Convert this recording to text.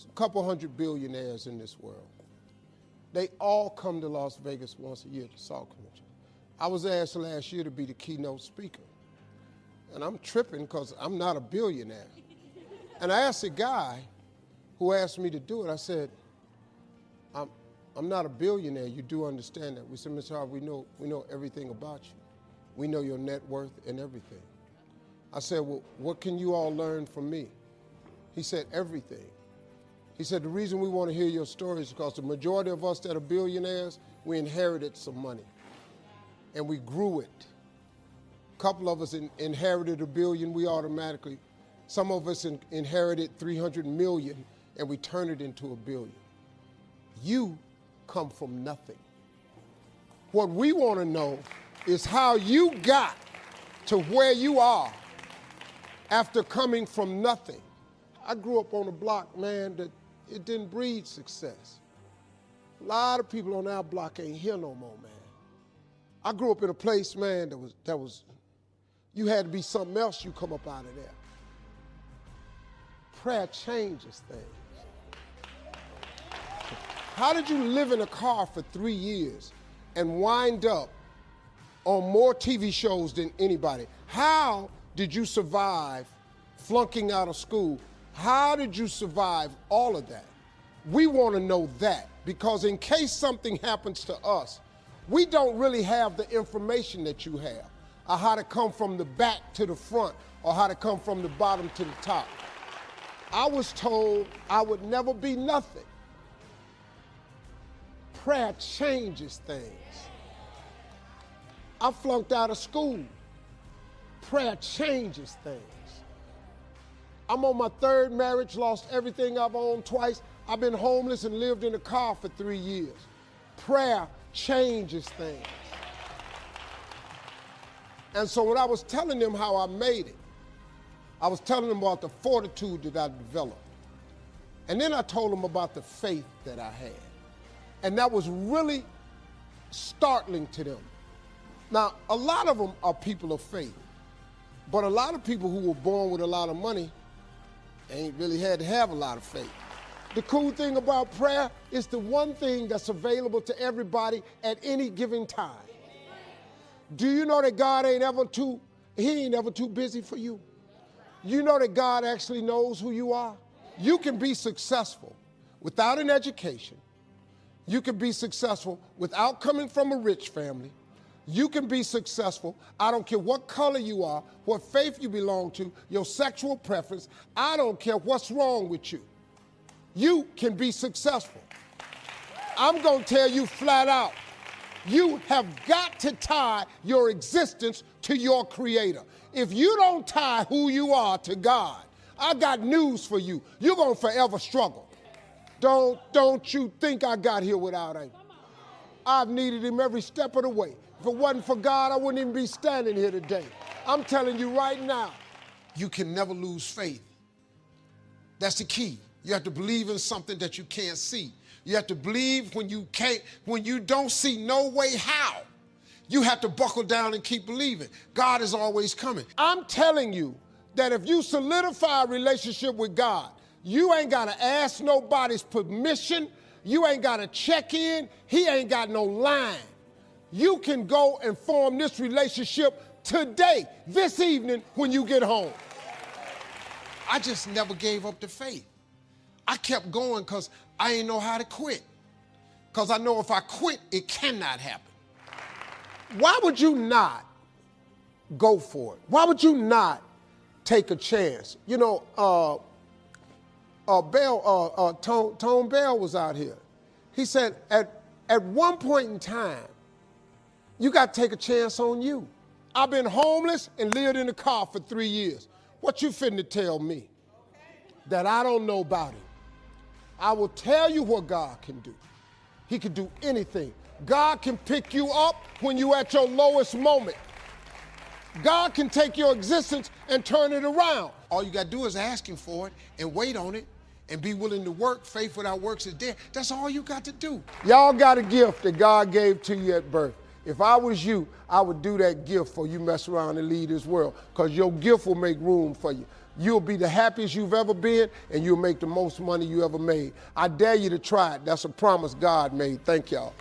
a couple hundred billionaires in this world. They all come to Las Vegas once a year to Salt Convention. I was asked last year to be the keynote speaker. And I'm tripping because I'm not a billionaire. And I asked a guy who asked me to do it, I said, I'm not a billionaire, you do understand that. We said, Mr. Harvey, we know everything about you. We know your net worth and everything. I said, well, what can you all learn from me? He said, everything. He said, the reason we want to hear your story is because the majority of us that are billionaires, we inherited some money. And we grew it. A couple of us inherited $1 billion, we automatically. Some of us inherited 300 million, and we turned it into $1 billion. You come from nothing. What we want to know is how you got to where you are after coming from nothing. I grew up on a block, man, that it didn't breed success. A lot of people on our block ain't here no more, man. I grew up in a place, man, that was you had to be something else, you come up out of there. Prayer changes things. How did you live in a car for 3 years and wind up on more TV shows than anybody? How did you survive flunking out of school? How did you survive all of that? We want to know that, because in case something happens to us, we don't really have the information that you have, or how to come from the back to the front, or how to come from the bottom to the top. I was told I would never be nothing. Prayer changes things. I flunked out of school. Prayer changes things. I'm on my 3rd marriage, lost everything I've owned twice. I've been homeless and lived in a car for 3 years. Prayer changes things. And so when I was telling them how I made it, I was telling them about the fortitude that I developed. And then I told them about the faith that I had. And that was really startling to them. Now, a lot of them are people of faith, but a lot of people who were born with a lot of money ain't really had to have a lot of faith. The cool thing about prayer is the one thing that's available to everybody at any given time. Do you know that God ain't ever too busy for you? You know that God actually knows who you are? You can be successful without an education. You can be successful without coming from a rich family. You can be successful. I don't care what color you are, what faith you belong to, your sexual preference. I don't care what's wrong with you. You can be successful. I'm going to tell you flat out, you have got to tie your existence to your Creator. If you don't tie who you are to God, I got news for you. You're going to forever struggle. Don't you think I got here without Him. I've needed Him every step of the way. If it wasn't for God, I wouldn't even be standing here today. I'm telling you right now, you can never lose faith. That's the key. You have to believe in something that you can't see. You have to believe when you don't see no way how. You have to buckle down and keep believing. God is always coming. I'm telling you that if you solidify a relationship with God, you ain't got to ask nobody's permission. You ain't got to check in. He ain't got no line. You can go and form this relationship today, this evening, when you get home. I just never gave up the faith. I kept going because I didn't know how to quit. Because I know if I quit, it cannot happen. Why would you not go for it? Why would you not take a chance? You know, Tone Bell was out here. He said, at one point in time, you got to take a chance on you. I've been homeless and lived in a car for 3 years. What you finna tell me that I don't know about it? I will tell you what God can do. He can do anything. God can pick you up when you're at your lowest moment. God can take your existence and turn it around. All you got to do is ask Him for it and wait on it and be willing to work. Faith without works is dead. That's all you got to do. Y'all got a gift that God gave to you at birth. If I was you, I would do that gift before you mess around and leave this world, because your gift will make room for you. You'll be the happiest you've ever been, and you'll make the most money you ever made. I dare you to try it. That's a promise God made. Thank y'all.